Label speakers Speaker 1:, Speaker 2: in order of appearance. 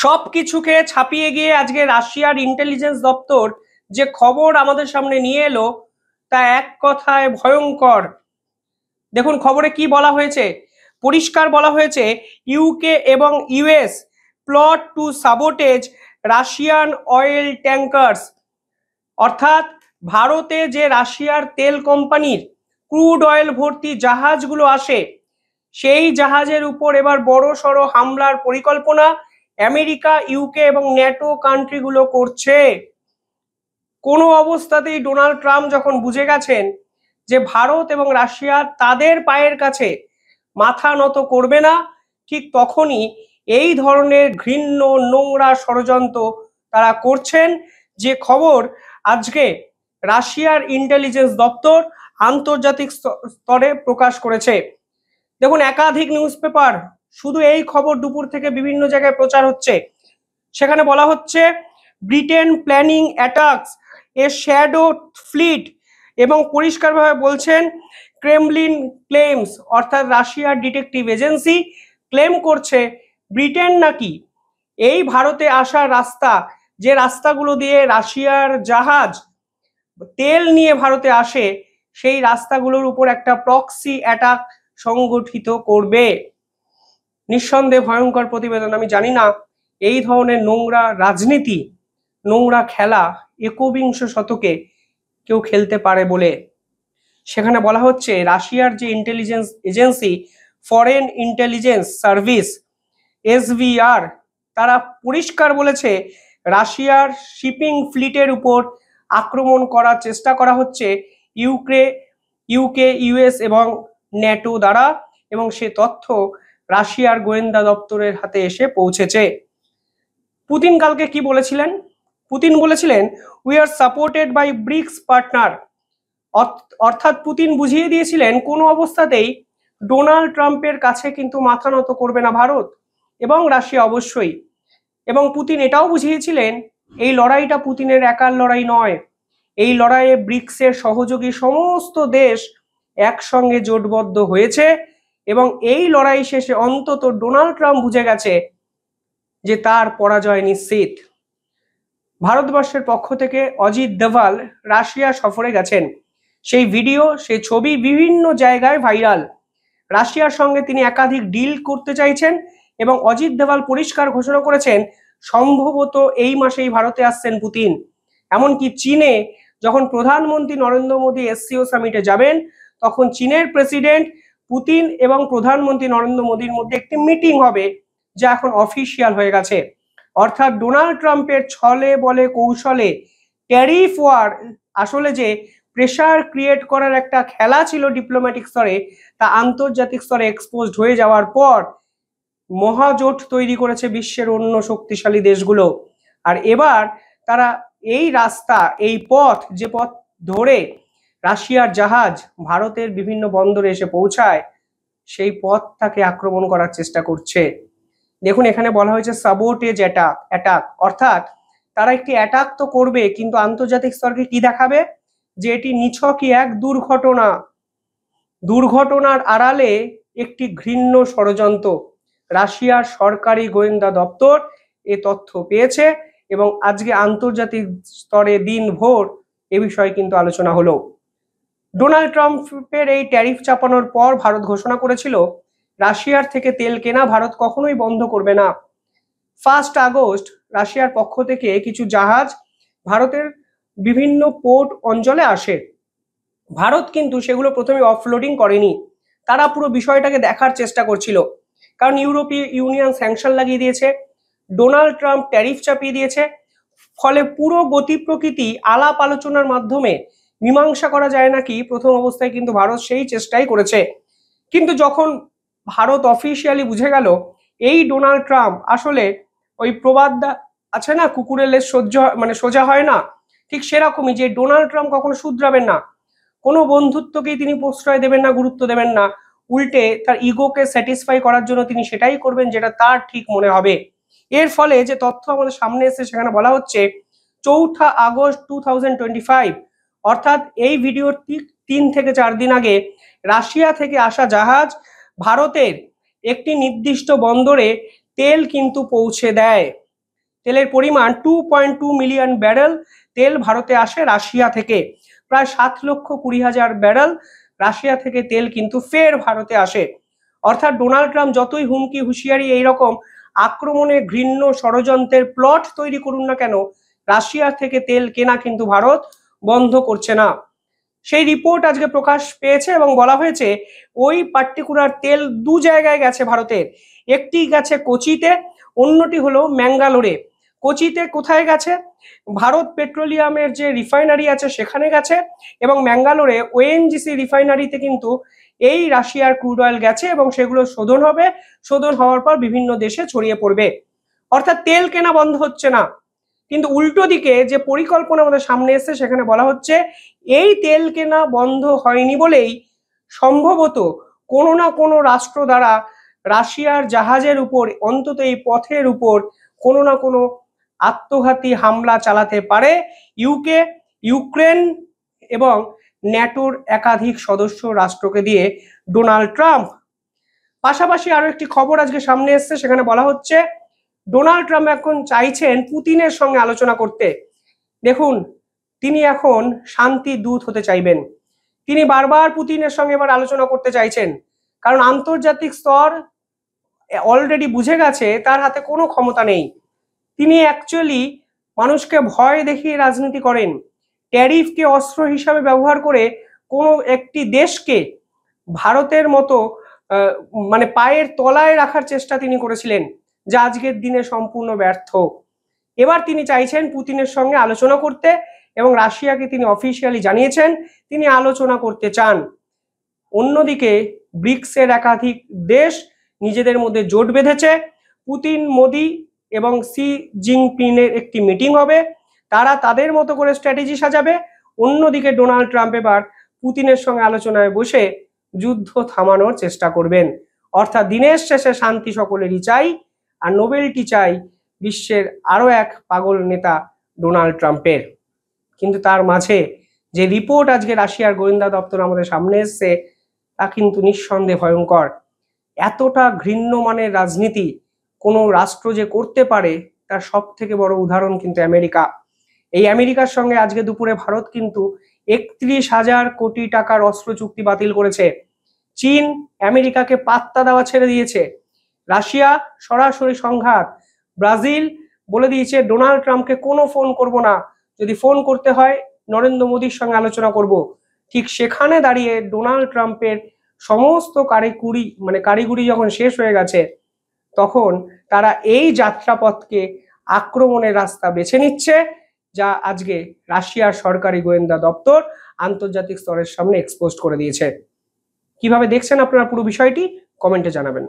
Speaker 1: সবকিছুকে ছাপিয়ে গিয়ে আজকে রাশিয়ার ইন্টেলিজেন্স দপ্তর যে খবর আমাদের সামনে নিয়ে এলো তা এক কথায় ভয়ঙ্কর। দেখুন খবরে কি বলা হয়েছে, পরিষ্কার বলা হয়েছে ইউকে এবং US plot to sabotage Russian oil tankers. অর্থাৎ ভারতে যে রাশিয়ার তেল কোম্পানির ক্রুড অয়েল ভর্তি জাহাজগুলো আসে সেই জাহাজের উপর এবার বড় সড়ো হামলার পরিকল্পনা আমেরিকা, ইউকে এবং ন্যাটো কান্ট্রিগুলো করছে। কোনো অবস্থাতেই ডোনাল্ড ট্রাম্প যখন বুঝে গেছেন যে ভারত এবং রাশিয়া তাদের পায়ের কাছে মাথা নত করবে না, ঠিক তখনই এই ধরনের ঘৃণ্য নোংরা ষড়যন্ত্র তারা করছেন। যে খবর আজকে রাশিয়ার ইন্টেলিজেন্স দপ্তর আন্তর্জাতিক স্তরে প্রকাশ করেছে। দেখুন একাধিক নিউজ পেপার শুধু এই খবর দুপুর থেকে বিভিন্ন জায়গায় প্রচার হচ্ছে। সেখানে বলা হচ্ছে ব্রিটেন প্ল্যানিং অ্যাটাকস এ শ্যাডো ফ্লিট, এবং পরিষ্কারভাবে বলছেন ক্রেমলিন ক্লেমস, অর্থাৎ রাশিয়ার ডিটেকটিভ এজেন্সি ক্লেম করছে ব্রিটেন নাকি এই ভারতে আসার রাস্তা, যে রাস্তাগুলো দিয়ে রাশিয়ার জাহাজ তেল নিয়ে ভারতে আসে সেই রাস্তাগুলোর উপর একটা প্রক্সি অ্যাটাক সংগঠিত করবে। নিঃসন্দেহে ভয়ঙ্কর প্রতিবেদন। আমি জানি না এই ধরনের নোংরা রাজনীতি, নোংরা খেলা একবিংশ শতকে কেউ খেলতে পারে বলে। সেখানে বলা হচ্ছে রাশিয়ার যে intelligence agency foreign intelligence service SVR, তারা পরিষ্কার বলেছে রাশিয়ার শিপিং ফ্লিটের উপর আক্রমণ করার চেষ্টা করা হচ্ছে ইউকে, ইউএস এবং ন্যাটো দ্বারা, এবং সে তথ্য রাশিয়ার গোয়েন্দা দপ্তরের হাতে এসে পৌঁছেছে। পুতিন কালকে কি বলেছিলেন? পুতিন বলেছিলেন we are supported by BRICS partner. অর্থাৎ পুতিন বুঝিয়ে দিয়েছিলেন কোনো অবস্থাতেই ডোনাল্ড ট্রাম্পের কাছে কিন্তু মাথা নত করবে না ভারত এবং রাশিয়া অবশ্যই। এবং পুতিন এটাও বুঝিয়েছিলেন এই লড়াইটা পুতিনের একার লড়াই নয়, এই লড়াইয়ে ব্রিক্সের সহযোগী সমস্ত দেশ একসঙ্গে জোটবদ্ধ হয়েছে, এবং এই লড়াই শেষে অন্তত ডোনাল্ড ট্রাম্প বুঝে গেছে যে তার পরাজয় নিশ্চিত। ভারতবর্ষের পক্ষ থেকে অজিত দোভাল রাশিয়া সফরে গেছেন, সেই ভিডিও, সেই ছবি বিভিন্ন জায়গায় ভাইরাল। রাশিয়ার সঙ্গে তিনি একাধিক ডিল করতে চাইছেন, এবং অজিত দোভাল পরিষ্কার ঘোষণা করেছেন সম্ভবত এই মাসেই ভারতে আসছেন পুতিন। এমনকি চীনে যখন প্রধানমন্ত্রী নরেন্দ্র মোদী এসসিও সামিটে যাবেন তখন চীনের প্রেসিডেন্ট পুতিন এবং প্রধানমন্ত্রী নরেন্দ্র মোদীর মধ্যে একটি মিটিং হবে, যা এখন অফিসিয়াল হয়ে গেছে। অর্থাৎ ডোনাল্ড ট্রাম্পের ছলে বলে কৌশলে ট্যারিফ ওয়ার আসলে যে প্রেশার ক্রিয়েট করার একটা খেলা ছিল ডিপ্লোম্যাটিক স্তরে, তা আন্তর্জাতিক স্তরে এক্সপোজড হয়ে যাওয়ার পর মহাজোট তৈরি করেছে বিশ্বের অন্য শক্তিশালী দেশগুলো। আর এবার তারা এই রাস্তা, এই পথ, যে পথ ধরে রাশিয়ার জাহাজ ভারতের বিভিন্ন বন্দরে এসে পৌঁছায়, সেই পথটাকে আক্রমণ করার চেষ্টা করছে। দেখুন এখানে বলা হয়েছে সাবোটেজ অ্যাটাক, অর্থাৎ তারা একটি অ্যাটাক তো করবে কিন্তু আন্তর্জাতিক স্তরকে কি দেখাবে যে এটি নিছকই এক দুর্ঘটনার আড়ালে একটি ঘৃণ্য ষড়যন্ত্র। রাশিয়ার সরকারি গোয়েন্দা দপ্তর এ তথ্য পেয়েছে, এবং আজকে আন্তর্জাতিক স্তরে দিনভর এ বিষয়ে কিন্তু আলোচনা হলো। ডোনাল্ড ট্রাম্পের এই ট্যারিফ চাপানোর পর ভারত ঘোষণা করেছিল রাশিয়ার থেকে তেল কেনা ভারত কখনোই বন্ধ করবে না। 1 আগস্ট রাশিয়ার পক্ষ থেকে কিছু জাহাজ ভারতের বিভিন্ন পোর্ট অঞ্চলে আসে। ভারত কিন্তু সেগুলো প্রথমে অফলোডিং করেনি, তারা পুরো বিষয়টাকে দেখার চেষ্টা করছিল, কারণ ইউরোপীয় ইউনিয়ন স্যাংশন লাগিয়ে দিয়েছে, ডোনাল্ড ট্রাম্প ট্যারিফ চাপিয়ে দিয়েছে। ফলে পুরো গতি প্রকৃতি আলাপ আলোচনার মাধ্যমে মীমাংসা করা যায় নাকি প্রথম অবস্থায় কিন্তু ভারত সেই চেষ্টাই করেছে। কিন্তু যখন ভারত অফিসিয়ালি বুঝে গেল এই ডোনাল্ড ট্রাম্প আসলে ওই প্রবাদ আছে না, কুকুরের লেজ সোজা হয় না, ঠিক সেরকমই, যে ডোনাল্ড ট্রাম্প কখনো শুধরাবেন না, কোনো বন্ধুত্বকেই তিনি প্রশ্রয় দেবেন না, গুরুত্ব দেবেন না, উল্টে তার ইগোকে স্যাটিসফাই করার জন্য তিনি সেটাই করবেন যেটা তার ঠিক মনে হবে। এর ফলে যে তথ্য আমাদের সামনে এসে সেখানে বলা হচ্ছে 4 আগস্ট 2025, অর্থাৎ এই ভিডিওর 3 থেকে 4 দিন আগে রাশিয়া থেকে আসা জাহাজ ভারতের একটি নির্দিষ্ট বন্দরে তেল কিন্তু পৌঁছে দেয়। তেলের পরিমাণ 2.2 মিলিয়ন ব্যারেল তেল ভারতে আসে রাশিয়া থেকে। প্রায় 7,20,000 ব্যারেল রাশিয়া থেকে তেল কিন্তু ফের ভারতে আসে। অর্থাৎ ডোনাল্ড ট্রাম্প যতই হুমকি হুঁশিয়ারি এইরকম আক্রমণের ঘৃণ্য ষড়যন্ত্রের প্লট তৈরি করুন না কেন, রাশিয়া থেকে তেল কেনা কিন্তু ভারত বন্ধ করছে না। সেই রিপোর্ট আজকে প্রকাশ পেয়েছে এবং বলা হয়েছে ওই পার্টিকুলার তেল দু জায়গায় গেছে ভারতের। একটি গেছে কোচিতে, অন্যটি হলো ম্যাঙ্গালোরে। কোচিতে কোথায় গেছে? ভারত পেট্রোলিয়ামের যে রিফাইনারি আছে সেখানে গেছে, এবং ম্যাঙ্গালোরে ওএনজিসি রিফাইনারিতে কিন্তু এই রাশিয়ার ক্রুড অয়েল গেছে এবং সেগুলো শোধন হবে। শোধন হওয়ার পর বিভিন্ন দেশে ছড়িয়ে পড়বে। অর্থাৎ তেল কেনা বন্ধ হচ্ছে না, কিন্তু উল্টো দিকে যে পরিকল্পনা আমাদের সামনে এসছে সেখানে বলা হচ্ছে এই তেল কেনা বন্ধ হয়নি বলেই সম্ভবত কোনো না কোনো রাষ্ট্র দ্বারা রাশিয়ার জাহাজের উপর, অন্তত এই পথের উপর কোনো না কোনো আত্মঘাতী হামলা চালাতে পারে ইউকে, ইউক্রেন এবং ন্যাটোর একাধিক সদস্য রাষ্ট্রকে দিয়ে ডোনাল্ড ট্রাম্প। পাশাপাশি আরো একটি খবর আজকে সামনে এসছে, সেখানে বলা হচ্ছে ডোনাল্ড ট্রাম্প এখন চাইছেন পুতিনের সঙ্গে আলোচনা করতে। দেখুন, তিনি এখন শান্তি দূত হতে চাইবেন। তিনি বারবার পুতিনের সঙ্গে এবার আলোচনা করতে চাইছেন, কারণ আন্তর্জাতিক স্তর অলরেডি বুঝে গেছে তার হাতে কোনো ক্ষমতা নেই। তিনি অ্যাকচুয়ালি মানুষকে ভয় দেখিয়ে রাজনীতি করেন। ট্যারিফকে অস্ত্র হিসাবে ব্যবহার করে কোনো একটি দেশকে ভারতের মতো মানে পায়ের তলায় রাখার চেষ্টা তিনি করেছিলেন, যা আজকের দিনে সম্পূর্ণ ব্যর্থ। এবার তিনি চাইছেন পুতিনের সঙ্গে আলোচনা করতে, এবং রাশিয়াকে তিনি অফিসিয়ালি জানিয়েছেন তিনি আলোচনা করতে চান। অন্যদিকে ব্রিক্সের একাধিক দেশ নিজেদের মধ্যে জোট বেঁধেছে। পুতিন, মোদি এবং সি জিনপিংয়ের একটি মিটিং হবে, তারা তাদের মতো করে স্ট্র্যাটেজি সাজাবে। অন্যদিকে ডোনাল্ড ট্রাম্প এবার পুতিনের সঙ্গে আলোচনায় বসে যুদ্ধ থামানোর চেষ্টা করবেন। অর্থাৎ দিনের শেষে শান্তি সকলেরই চাই, আর নোবেলটি চাই বিশ্বের আরো এক পাগল নেতা ডোনাল্ড ট্রাম্পের। কিন্তু তার মাঝে যে রিপোর্ট আজকে রাশিয়ার গোয়েন্দা দপ্তর আমাদের সামনে এসছে তা কিন্তু নিঃসন্দেহে ভয়ঙ্কর। এতটা ঘৃণ্য মানের রাজনীতি কোনো রাষ্ট্র যে করতে পারে তার সব থেকে বড় উদাহরণ কিন্তু আমেরিকা। এই আমেরিকার সঙ্গে আজকে দুপুরে ভারত কিন্তু 31,000 কোটি টাকার অস্ত্র চুক্তি বাতিল করেছে। চীন আমেরিকাকে পাত্তা দেওয়া ছেড়ে দিয়েছে। রাশিয়া সরাসরি সংঘাত। ব্রাজিল বলে দিয়েছে ডোনাল্ড ট্রাম্পকে কোনো ফোন করব না, যদি ফোন করতে হয় নরেন্দ্র মোদীর সঙ্গে আলোচনা করব। ঠিক সেখানে দাঁড়িয়ে ডোনাল্ড ট্রাম্পের সমস্ত কারিগরি যখন শেষ হয়ে গেছে, তখন তারা এই যাত্রাপথকে আক্রমণের রাস্তা বেছে নিচ্ছে, যা আজকে রাশিয়ার সরকারি গোয়েন্দা দপ্তর আন্তর্জাতিক স্তরের সামনে এক্সপোজ করে দিয়েছে। কিভাবে দেখছেন আপনারা পুরো বিষয়টি কমেন্টে জানাবেন।